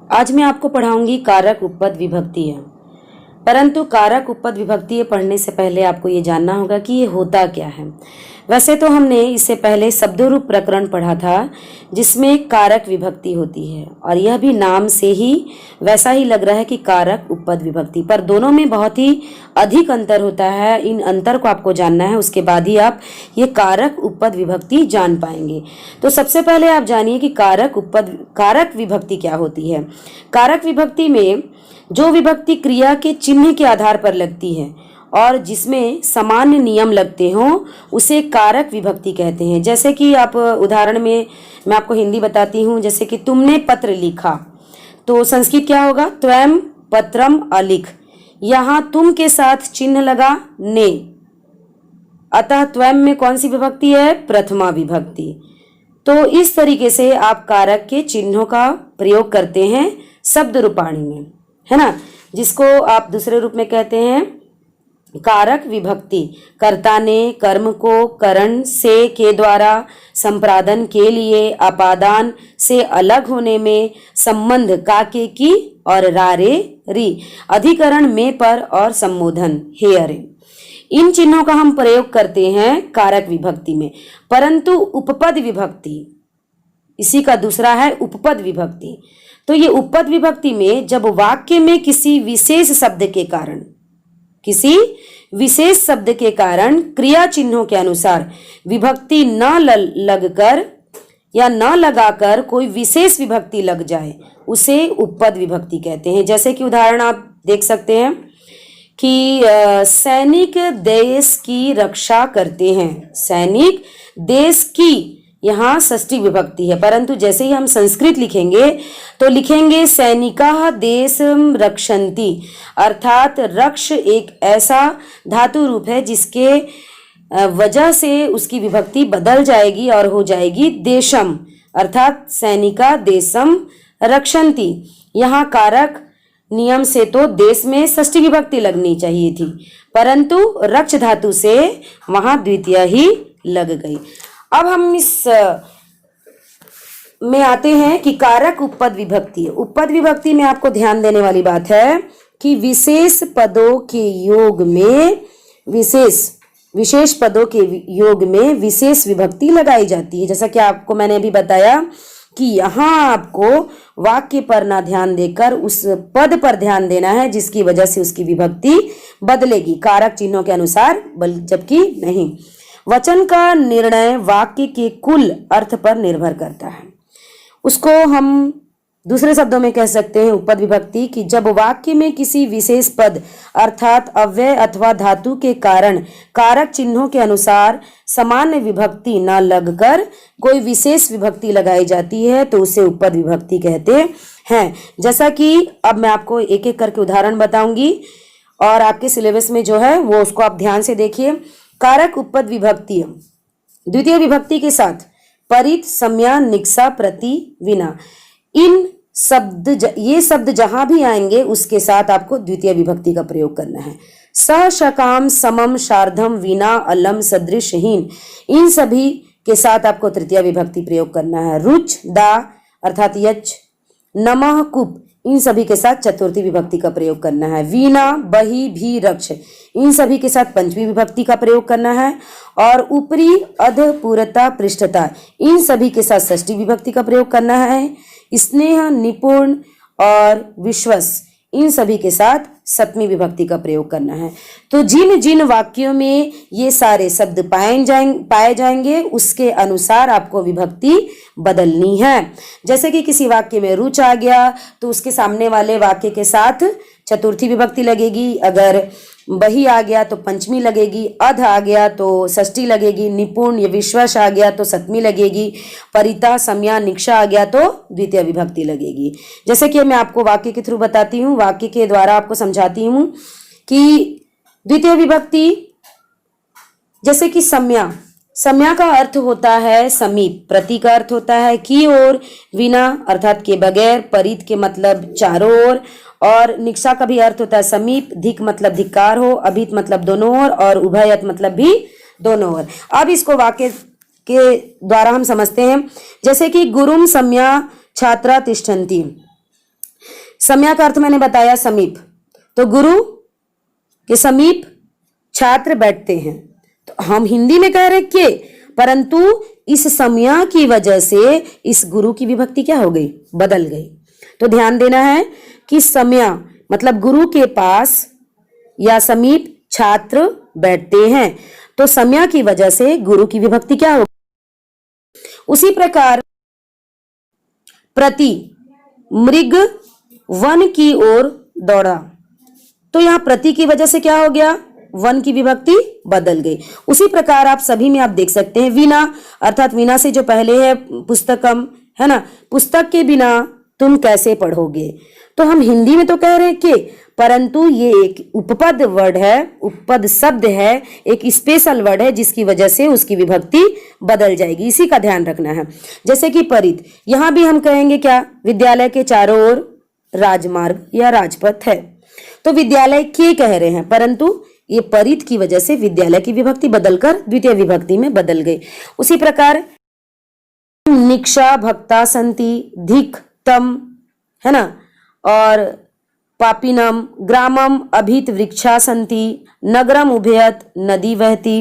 आज मैं आपको पढ़ाऊंगी कारक उपपद विभक्ति है। परंतु कारक उपपद विभक्ति पढ़ने से पहले आपको ये जानना होगा कि ये होता क्या है। वैसे तो हमने इससे पहले शब्दरूप प्रकरण पढ़ा था जिसमें कारक विभक्ति होती है और यह भी नाम से ही वैसा ही लग रहा है कि कारक उपपद विभक्ति, पर दोनों में बहुत ही अधिक अंतर होता है। इन अंतर को आपको जानना है, उसके बाद ही आप ये कारक उपपद विभक्ति जान पाएंगे। तो सबसे पहले आप जानिए कि कारक विभक्ति क्या होती है। कारक विभक्ति में जो विभक्ति क्रिया के चिन्ह के आधार पर लगती है और जिसमें सामान्य नियम लगते हों उसे कारक विभक्ति कहते हैं। जैसे कि आप उदाहरण में मैं आपको हिंदी बताती हूँ, जैसे कि तुमने पत्र लिखा, तो संस्कृत क्या होगा, त्वं पत्रम अलिख। यहाँ तुम के साथ चिन्ह लगा ने, अतः त्वं में कौन सी विभक्ति है, प्रथमा विभक्ति। तो इस तरीके से आप कारक के चिन्हों का प्रयोग करते हैं शब्द रूपाणी में, है ना, जिसको आप दूसरे रूप में कहते हैं कारक विभक्ति। कर्ता ने कर्म को करण से के द्वारा संप्रादन के लिए अपादान से अलग होने में संबंध का के की और रारे री, अधिकरण में पर और संबोधन हे अरे, इन चिन्हों का हम प्रयोग करते हैं कारक विभक्ति में। परंतु उपपद विभक्ति, इसी का दूसरा है उपपद विभक्ति। तो ये उपपद विभक्ति में जब वाक्य में किसी विशेष शब्द के कारण क्रिया चिन्हों के अनुसार विभक्ति न लगकर या न लगाकर कोई विशेष विभक्ति लग जाए उसे उपपद विभक्ति कहते हैं। जैसे कि उदाहरण आप देख सकते हैं कि सैनिक देश की रक्षा करते हैं। सैनिक देश की, यहाँ षष्ठी विभक्ति है, परंतु जैसे ही हम संस्कृत लिखेंगे तो लिखेंगे सैनिकाः देशं रक्षन्ति, अर्थात रक्ष एक ऐसा धातु रूप है जिसके वजह से उसकी विभक्ति बदल जाएगी और हो जाएगी देशम, अर्थात सैनिका देशम रक्षन्ति। यहाँ कारक नियम से तो देश में षष्ठी विभक्ति लगनी चाहिए थी, परंतु रक्ष धातु से वहां द्वितीय ही लग गई। अब हम इस में आते हैं कि कारक उपपद विभक्ति। उपपद विभक्ति में आपको ध्यान देने वाली बात है कि विशेष पदों के योग में विशेष पदों के योग में विशेष विभक्ति लगाई जाती है। जैसा कि आपको मैंने अभी बताया कि यहाँ आपको वाक्य पर ना ध्यान देकर उस पद पर ध्यान देना है जिसकी वजह से उसकी विभक्ति बदलेगी कारक चिन्हों के अनुसार, जबकि नहीं। वचन का निर्णय वाक्य के कुल अर्थ पर निर्भर करता है। उसको हम दूसरे शब्दों में कह सकते हैं उपपद विभक्ति कि जब वाक्य में किसी विशेष पद अर्थात अव्यय अथवा धातु के कारण कारक चिन्हों के अनुसार सामान्य विभक्ति न लगकर कोई विशेष विभक्ति लगाई जाती है तो उसे उपपद विभक्ति कहते हैं। जैसा कि अब मैं आपको एक एक करके उदाहरण बताऊंगी और आपके सिलेबस में जो है वो उसको आप ध्यान से देखिए। कारक उपपद विभक्ति द्वितीय विभक्ति के साथ परित, संज्ञा, निक्सा, प्रति, विना, ये शब्द जहां भी आएंगे उसके साथ आपको द्वितीय विभक्ति का प्रयोग करना है। स, शकाम, समम, शार्धम, विना, अलम, सदृश, हीन, इन सभी के साथ आपको तृतीय विभक्ति प्रयोग करना है। रुच, दा अर्थात यच, नमः, कुप, इन सभी के साथ चतुर्थी विभक्ति का प्रयोग करना है। वीणा, बही, भी, रक्ष, इन सभी के साथ पंचमी विभक्ति का प्रयोग करना है। और ऊपरी, अध, पूरता, पृष्ठता, इन सभी के साथ षष्ठी विभक्ति का प्रयोग करना है। स्नेह, निपुण और विश्वस, इन सभी के साथ सप्तमी विभक्ति का प्रयोग करना है। तो जिन जिन वाक्यों में ये सारे शब्द पाए जाएंगे उसके अनुसार आपको विभक्ति बदलनी है। जैसे कि किसी वाक्य में रुच आ गया तो उसके सामने वाले वाक्य के साथ चतुर्थी विभक्ति लगेगी। अगर बही आ गया तो पंचमी लगेगी। अध आ गया तो षष्ठी लगेगी। निपुण या विश्वास आ गया तो सप्तमी लगेगी। परिता, संज्ञा, निक्षा आ गया तो द्वितीय विभक्ति लगेगी। जैसे कि मैं आपको वाक्य के थ्रू बताती हूँ, वाक्य के द्वारा आपको समझाती हूँ कि द्वितीय विभक्ति, जैसे कि सम्या का अर्थ होता है समीप, प्रति का अर्थ होता है की ओर, विना अर्थात के बगैर, परित के मतलब चारों ओर, और निक्षा का भी अर्थ होता है समीप, धिक मतलब धिक्कार हो, अभित मतलब दोनों ओर, और उभयत मतलब भी दोनों ओर। अब इसको वाक्य के द्वारा हम समझते हैं। जैसे कि गुरुम सम्या छात्रा तिष्ठन्ति, सम्या का अर्थ मैंने बताया समीप, तो गुरु के समीप छात्र बैठते हैं। तो हम हिंदी में कह रहे के, परंतु इस सम्या की वजह से इस गुरु की विभक्ति क्या हो गई, बदल गई। तो ध्यान देना है कि सम्या मतलब गुरु के पास या समीप छात्र बैठते हैं, तो सम्या की वजह से गुरु की विभक्ति क्या हो। उसी प्रकार प्रति मृग वन की ओर दौड़ा, तो यहां प्रति की वजह से क्या हो गया, वन की विभक्ति बदल गई। उसी प्रकार आप सभी में आप देख सकते हैं वीणा, अर्थात वीणा से जो पहले है पुस्तकम, है ना, पुस्तक के बिना तुम कैसे पढ़ोगे। तो हम हिंदी में तो कह रहे के, परंतु ये एक उपपद वर्ड है, उपपद शब्द है, एक स्पेशल वर्ड है, जिसकी वजह से उसकी विभक्ति बदल जाएगी। इसी का ध्यान रखना है। जैसे कि परित, यहां भी हम कहेंगे क्या, विद्यालय के चारों ओर राजमार्ग या राजपथ है, तो विद्यालय के कह रहे हैं, परंतु ये परित की वजह से विद्यालय की विभक्ति बदलकर द्वितीय विभक्ति में बदल गई। उसी प्रकार निक्षा भक्ता संति, धिक तम, है ना, और पापिनम, ग्रामम अभित वृक्षा संति, नगरम उभयत नदी बहती,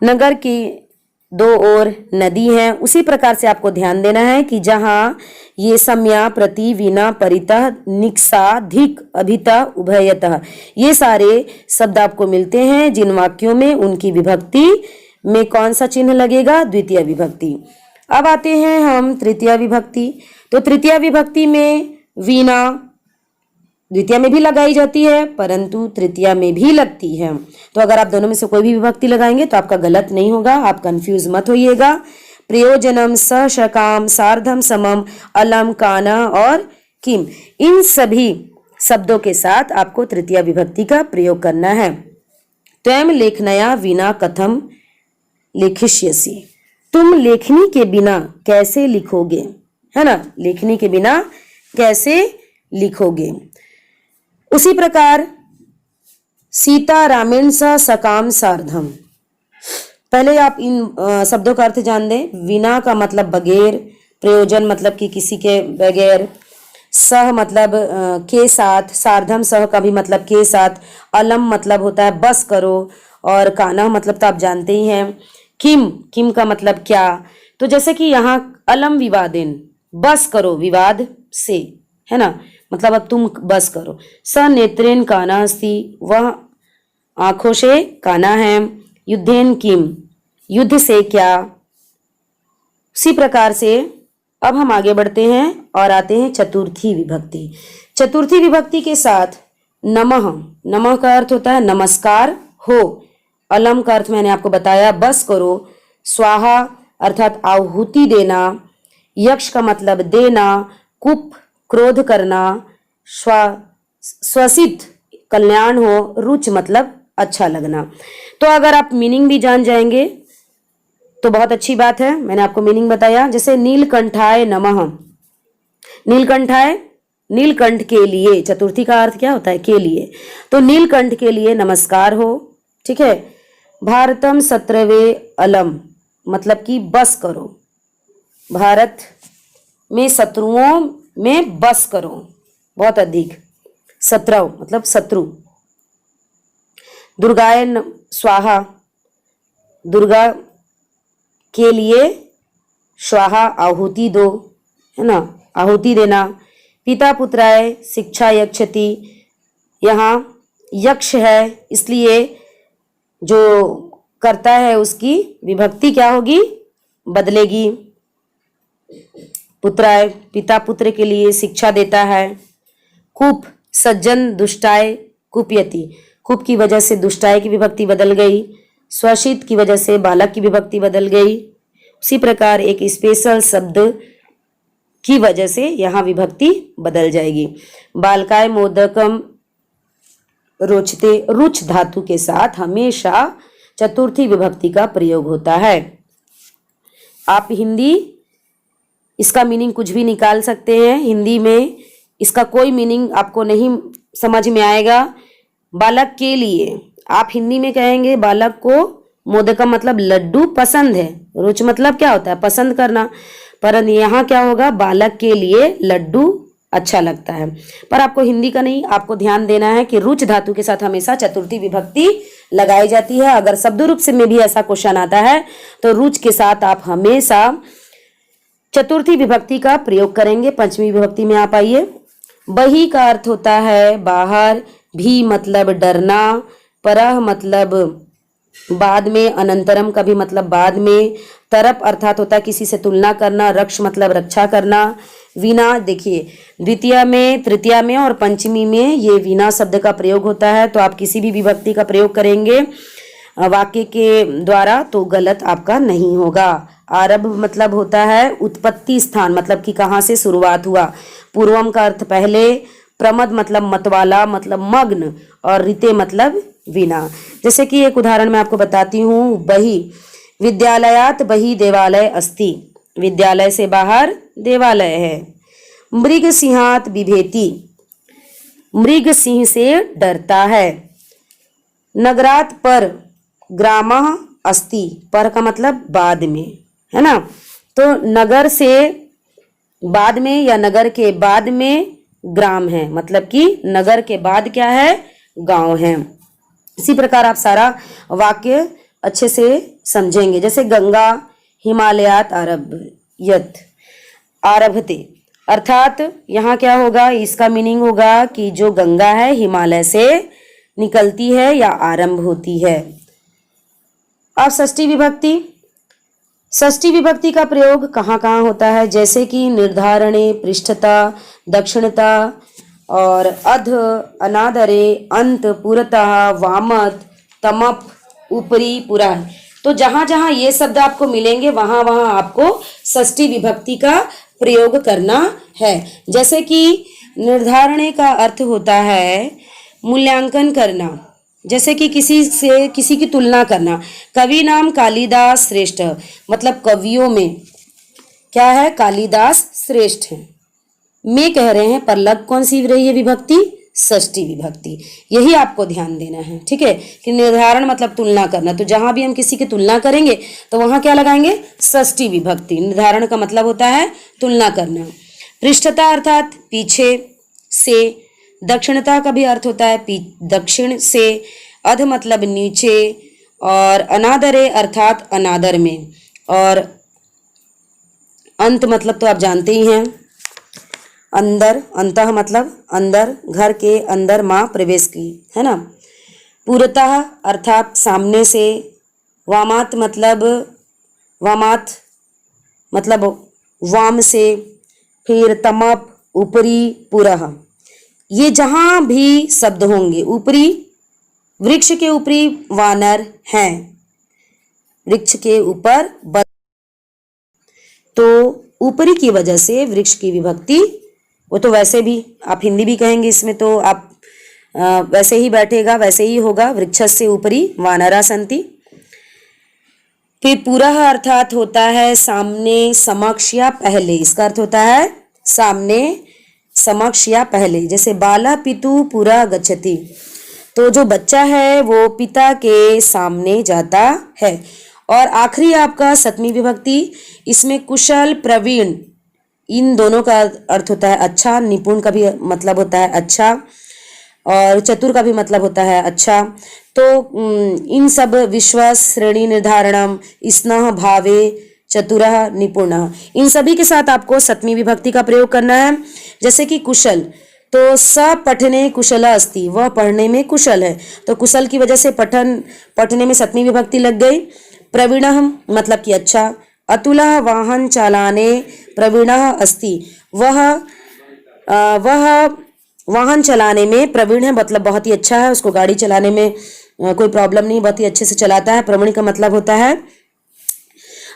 नगर की दो ओर नदी है। उसी प्रकार से आपको ध्यान देना है कि जहां ये सम्या प्रति वीणा परितः निक्सा धिक अभिता उभयतः ये सारे शब्द आपको मिलते हैं, जिन वाक्यों में उनकी विभक्ति में कौन सा चिन्ह लगेगा, द्वितीय विभक्ति। अब आते हैं हम तृतीय विभक्ति। तो तृतीय विभक्ति में वीणा द्वितीय में भी लगाई जाती है, परंतु तृतीया में भी लगती है। तो अगर आप दोनों में से कोई भी विभक्ति लगाएंगे तो आपका गलत नहीं होगा, आप कंफ्यूज मत होइएगा। प्रयोजनम, स, शकाम, सार्धम, समम, अलम, काना और किम, इन सभी शब्दों के साथ आपको तृतीय विभक्ति का प्रयोग करना है। त्वं लेखनया विना कथम लेखिष्यसि, तुम लेखनी के बिना कैसे लिखोगे, है ना, लेखनी के बिना कैसे लिखोगे। उसी प्रकार सीता रामेण स सकाम सार्धम, पहले आप इन शब्दों का अर्थ जान दें। विना का मतलब बगैर, प्रयोजन मतलब कि किसी के बगैर, सह मतलब के साथ, सार्धम सह का भी मतलब के साथ, अलम मतलब होता है बस करो, और काना मतलब तो आप जानते ही हैं। किम, किम का मतलब क्या, तो जैसे कि यहाँ अलम विवादेन, बस करो विवाद से, है ना, मतलब अब तुम बस करो। स नेत्रेन काना अस्ति, वह आंखों से काना है। युद्धेन किम, युद्ध से क्या। उसी प्रकार से अब हम आगे बढ़ते हैं और आते हैं चतुर्थी विभक्ति। चतुर्थी विभक्ति के साथ नमः, नमः का अर्थ होता है नमस्कार हो। अलम का अर्थ मैंने आपको बताया बस करो। स्वाहा अर्थात आहुति देना। यक्ष का मतलब देना। कुप क्रोध करना। स्वसित कल्याण हो। रुच मतलब अच्छा लगना। तो अगर आप मीनिंग भी जान जाएंगे तो बहुत अच्छी बात है, मैंने आपको मीनिंग बताया। जैसे नीलकंठाय नमः, नीलकंठाय नीलकंठ के लिए, चतुर्थी का अर्थ क्या होता है के लिए, तो नीलकंठ के लिए नमस्कार हो, ठीक है। भारतम सत्रवे अलम मतलब कि बस करो, भारत में शत्रुओं में बस करो, बहुत अधिक। शत्रु मतलब शत्रु। दुर्गाय स्वाहा, दुर्गा के लिए स्वाहा आहुति दो, है ना, आहुति देना। पिता पुत्राय शिक्षा यक्षति, यहाँ यक्ष है इसलिए जो करता है उसकी विभक्ति क्या होगी, बदलेगी। पुत्राय पिता पुत्र के लिए शिक्षा देता है। कुप सज्जन दुष्टाय कुपयति, कुप की वजह से दुष्टाय की विभक्ति बदल गई। स्वशित की वजह से बालक की विभक्ति बदल गई। उसी प्रकार एक स्पेशल शब्द की वजह से यहाँ विभक्ति बदल जाएगी। बालकाय मोदकम रोचते, रुच धातु के साथ हमेशा चतुर्थी विभक्ति का प्रयोग होता है। आप हिंदी इसका मीनिंग कुछ भी निकाल सकते हैं, हिंदी में इसका कोई मीनिंग आपको नहीं समझ में आएगा। बालक के लिए आप हिंदी में कहेंगे बालक को, मोदक का मतलब लड्डू पसंद है, रुच मतलब क्या होता है पसंद करना, पर यहाँ क्या होगा, बालक के लिए लड्डू अच्छा लगता है। पर आपको हिंदी का नहीं, आपको ध्यान देना है कि रुच धातु के साथ हमेशा चतुर्थी विभक्ति लगाई जाती है। अगर शब्द रूप से में भी ऐसा क्वेश्चन आता है तो रुच के साथ आप हमेशा चतुर्थी विभक्ति का प्रयोग करेंगे। पंचमी विभक्ति में आप आइए। बही का अर्थ होता है बाहर, भी मतलब डरना, परह मतलब बाद में, अनंतरम का भी मतलब बाद में, तरप अर्थात होता है किसी से तुलना करना, रक्ष मतलब रक्षा करना, वीणा देखिए द्वितीय में, तृतीया में और पंचमी में ये वीणा शब्द का प्रयोग होता है। तो आप किसी भी विभक्ति का प्रयोग करेंगे वाक्य के द्वारा तो गलत आपका नहीं होगा। आरंभ मतलब होता है उत्पत्ति स्थान, मतलब कि कहाँ से शुरुआत हुआ। पूर्वम का अर्थ पहले, प्रमद मतलब मतवाला मतलब मग्न, और ऋते मतलब वीणा। जैसे कि एक उदाहरण मैं आपको बताती हूँ। बही, विद्यालयात बही देवालय अस्ति, विद्यालय से बाहर देवालय है। मृग सिंहात बिभेति, मृग सिंह से डरता है। नगरात पर ग्रामः अस्ति, पर का मतलब बाद में, है ना। तो नगर से बाद में या नगर के बाद में ग्राम है, मतलब कि नगर के बाद क्या है, गांव है। इसी प्रकार आप सारा वाक्य अच्छे से समझेंगे। जैसे गंगा हिमालयात आरभ्यत, आरभते, अर्थात यहाँ क्या होगा, इसका मीनिंग होगा कि जो गंगा है हिमालय से निकलती है या आरंभ होती है। अब षष्ठी विभक्ति, षष्ठी विभक्ति का प्रयोग कहाँ कहाँ होता है, जैसे कि निर्धारणे, पृष्ठता, दक्षिणता और अध, अनादरे, अंत, पुरतः, वामत, तमप, ऊपरी, पुरः। तो जहां जहां ये शब्द आपको मिलेंगे वहां वहां आपको षष्ठी विभक्ति का प्रयोग करना है। जैसे कि निर्धारणे का अर्थ होता है मूल्यांकन करना, जैसे कि किसी की तुलना करना। कवि नाम कालिदास श्रेष्ठ, मतलब कवियों में क्या है, कालिदास श्रेष्ठ है। मैं कह रहे हैं पर लग कौन सी रही है विभक्ति, षष्ठी विभक्ति। यही आपको ध्यान देना है, ठीक है, कि निर्धारण मतलब तुलना करना। तो जहां भी हम किसी की तुलना करेंगे तो वहां क्या लगाएंगे, षष्ठी विभक्ति। निर्धारण का मतलब होता है तुलना करना। पृष्ठता अर्थात पीछे से, दक्षिणता का भी अर्थ होता है दक्षिण से, अध मतलब नीचे, और अनादरे अर्थात अनादर में, और अंत मतलब तो आप जानते ही हैं अंदर, अंतः मतलब अंदर, घर के अंदर माँ प्रवेश की, है ना। पुरतः अर्थात सामने से, वामात मतलब वाम से, फिर तमप ऊपरी, पुरः। ये जहां भी शब्द होंगे, ऊपरी, वृक्ष के ऊपरी वानर हैं, वृक्ष के ऊपर तो ऊपरी की वजह से वृक्ष की विभक्ति, वो तो वैसे भी आप हिंदी भी कहेंगे इसमें तो आप वैसे ही बैठेगा, वैसे ही होगा, वृक्षस्य ऊपरी वानरा सन्ति। फिर पुरः अर्थात होता है सामने, समक्ष या पहले, इसका अर्थ होता है सामने, समक्ष या पहले। जैसे बाला पितु पुरा गच्छति, तो जो बच्चा है वो पिता के सामने जाता है। और आखिरी आपका सप्तमी विभक्ति, इसमें कुशल, प्रवीण, इन दोनों का अर्थ होता है अच्छा, निपुण का भी मतलब होता है अच्छा, और चतुर का भी मतलब होता है अच्छा। तो इन सब विश्वास, श्रेणी निर्धारणम, स्नेह, भावे, चतुरः, निपुणः, इन सभी के साथ आपको सप्तमी विभक्ति का प्रयोग करना है। जैसे कि कुशल, तो स पठने कुशल अस्ति, वह पढ़ने में कुशल है, तो कुशल की वजह से पठने में सप्तमी विभक्ति लग गई। प्रवीणः मतलब कि अच्छा। अतुलः वाहन चालाने प्रवीणः अस्ति, वह वाहन चलाने में प्रवीण है, मतलब बहुत ही अच्छा है, उसको गाड़ी चलाने में कोई प्रॉब्लम नहीं, बहुत ही अच्छे से चलाता है। प्रवीण का मतलब होता है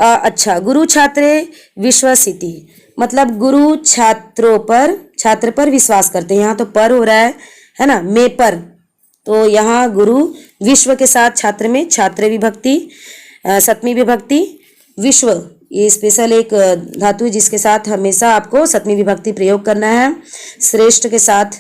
अच्छा। गुरु छात्रे विश्वसिति, मतलब गुरु छात्र पर विश्वास करते हैं। यहाँ तो पर हो रहा है ना, मैं पर, तो यहाँ गुरु विश्व के साथ छात्र में छात्र विभक्ति, सप्तमी विभक्ति, विश्व ये स्पेशल एक धातु है जिसके साथ हमेशा आपको सप्तमी विभक्ति प्रयोग करना है। श्रेष्ठ के साथ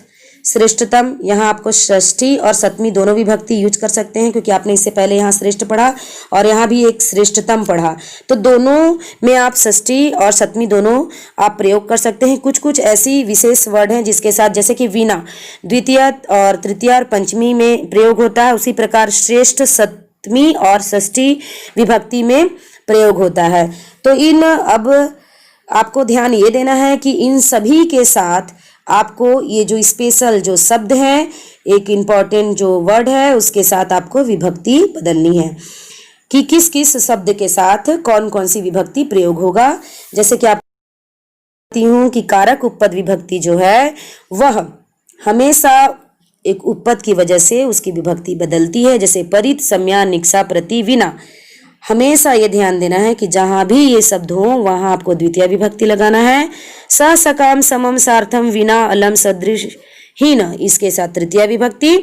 श्रेष्ठतम, यहाँ आपको षष्ठी और सप्तमी दोनों विभक्ति यूज कर सकते हैं, क्योंकि आपने इससे पहले यहाँ श्रेष्ठ पढ़ा और यहाँ भी एक श्रेष्ठतम पढ़ा, तो दोनों में आप षष्ठी और सप्तमी दोनों आप प्रयोग कर सकते हैं। कुछ कुछ ऐसी विशेष वर्ड हैं जिसके साथ, जैसे कि वीणा द्वितीय और तृतीय और पंचमी में प्रयोग होता है, उसी प्रकार श्रेष्ठ सप्तमी और षष्ठी विभक्ति में प्रयोग होता है। तो अब आपको ध्यान ये देना है कि इन सभी के साथ आपको ये जो स्पेशल जो शब्द है, एक इम्पॉर्टेंट जो वर्ड है, उसके साथ आपको विभक्ति बदलनी है कि किस किस शब्द के साथ कौन कौन सी विभक्ति प्रयोग होगा। जैसे कि आप कहती हूँ कि कारक उपपद विभक्ति जो है वह हमेशा एक उपपद की वजह से उसकी विभक्ति बदलती है। जैसे परित, सम्या, निक्षा, प्रति, विना, हमेशा ये ध्यान देना है कि जहां भी ये शब्द हो वहां आपको द्वितीय विभक्ति लगाना है। स, सकाम, समम, सार्थम, विना, अलम, सदृश, हीन, इसके साथ तृतीय विभक्ति।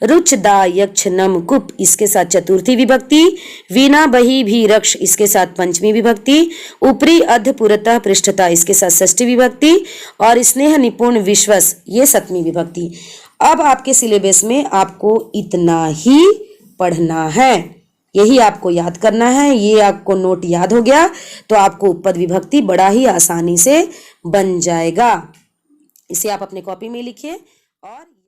रुच, दा, यक्ष, नम, कुप, इसके साथ चतुर्थी विभक्ति। वीणा, बही, भी, रक्ष, इसके साथ पंचमी विभक्ति। ऊपरी, अध, पुरतः, पृष्ठता, इसके साथ षष्ठी विभक्ति। और स्नेह, निपुण, विश्वस, ये सप्तमी विभक्ति। अब आपके सिलेबस में आपको इतना ही पढ़ना है, यही आपको याद करना है। ये आपको नोट याद हो गया तो आपको उपपद विभक्ति बड़ा ही आसानी से बन जाएगा। इसे आप अपने कॉपी में लिखिए और